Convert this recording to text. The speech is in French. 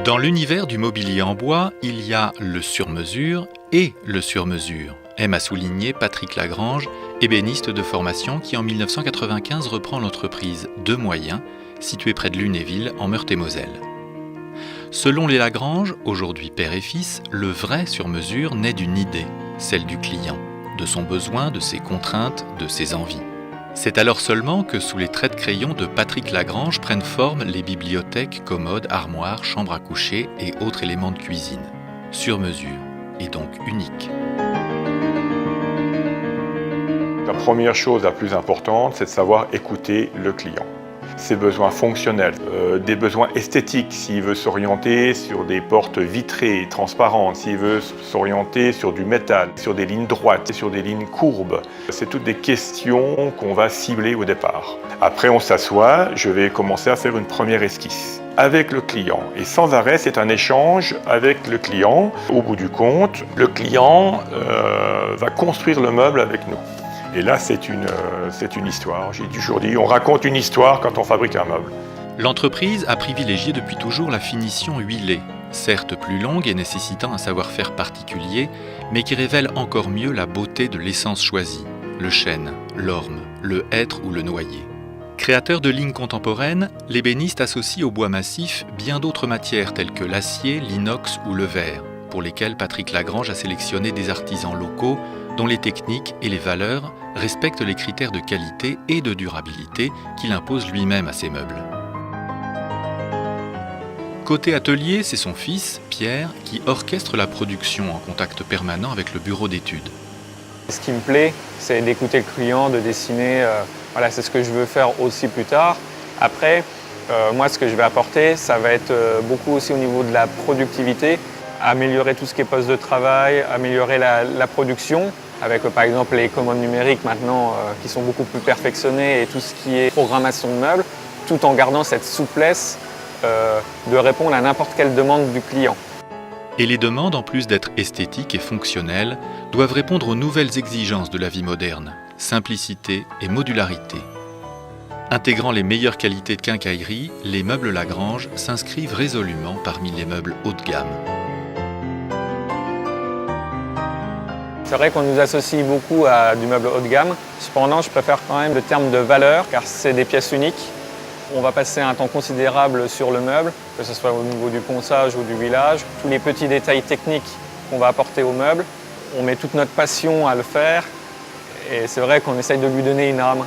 Dans l'univers du mobilier en bois, il y a le sur-mesure et le sur-mesure, aime à souligner Patrick Lagrange, ébéniste de formation qui en 1995 reprend l'entreprise De Moyens, située près de Lunéville en Meurthe-et-Moselle. Selon les Lagrange, aujourd'hui père et fils, le vrai sur-mesure naît d'une idée, celle du client, de son besoin, de ses contraintes, de ses envies. C'est alors seulement que sous les traits de crayon de Patrick Lagrange prennent forme les bibliothèques, commodes, armoires, chambres à coucher et autres éléments de cuisine. Sur mesure, et donc unique. La première chose la plus importante, c'est de savoir écouter le client. Ses besoins fonctionnels, des besoins esthétiques, s'il veut s'orienter sur des portes vitrées, transparentes, s'il veut s'orienter sur du métal, sur des lignes droites, sur des lignes courbes. C'est toutes des questions qu'on va cibler au départ. Après, on s'assoit, je vais commencer à faire une première esquisse avec le client. Et sans arrêt, c'est un échange avec le client. Au bout du compte, le client va construire le meuble avec nous. Et là, c'est une histoire. J'ai toujours dit, on raconte une histoire quand on fabrique un meuble. L'entreprise a privilégié depuis toujours la finition huilée, certes plus longue et nécessitant un savoir-faire particulier, mais qui révèle encore mieux la beauté de l'essence choisie, le chêne, l'orme, le hêtre ou le noyer. Créateur de lignes contemporaines, l'ébéniste associe au bois massif bien d'autres matières telles que l'acier, l'inox ou le verre, pour lesquelles Patrick Lagrange a sélectionné des artisans locaux dont les techniques et les valeurs respectent les critères de qualité et de durabilité qu'il impose lui-même à ses meubles. Côté atelier, c'est son fils, Pierre, qui orchestre la production en contact permanent avec le bureau d'études. Ce qui me plaît, c'est d'écouter le client, de dessiner. Voilà, c'est ce que je veux faire aussi plus tard. Après, moi, ce que je vais apporter, ça va être beaucoup aussi au niveau de la productivité, améliorer tout ce qui est poste de travail, améliorer la production, avec par exemple les commandes numériques maintenant qui sont beaucoup plus perfectionnées et tout ce qui est programmation de meubles, tout en gardant cette souplesse de répondre à n'importe quelle demande du client. Et les demandes, en plus d'être esthétiques et fonctionnelles, doivent répondre aux nouvelles exigences de la vie moderne, simplicité et modularité. Intégrant les meilleures qualités de quincaillerie, les meubles Lagrange s'inscrivent résolument parmi les meubles haut de gamme. C'est vrai qu'on nous associe beaucoup à du meuble haut de gamme. Cependant, je préfère quand même le terme de valeur, car c'est des pièces uniques. On va passer un temps considérable sur le meuble, que ce soit au niveau du ponçage ou du huilage. Tous les petits détails techniques qu'on va apporter au meuble, on met toute notre passion à le faire. Et c'est vrai qu'on essaye de lui donner une âme.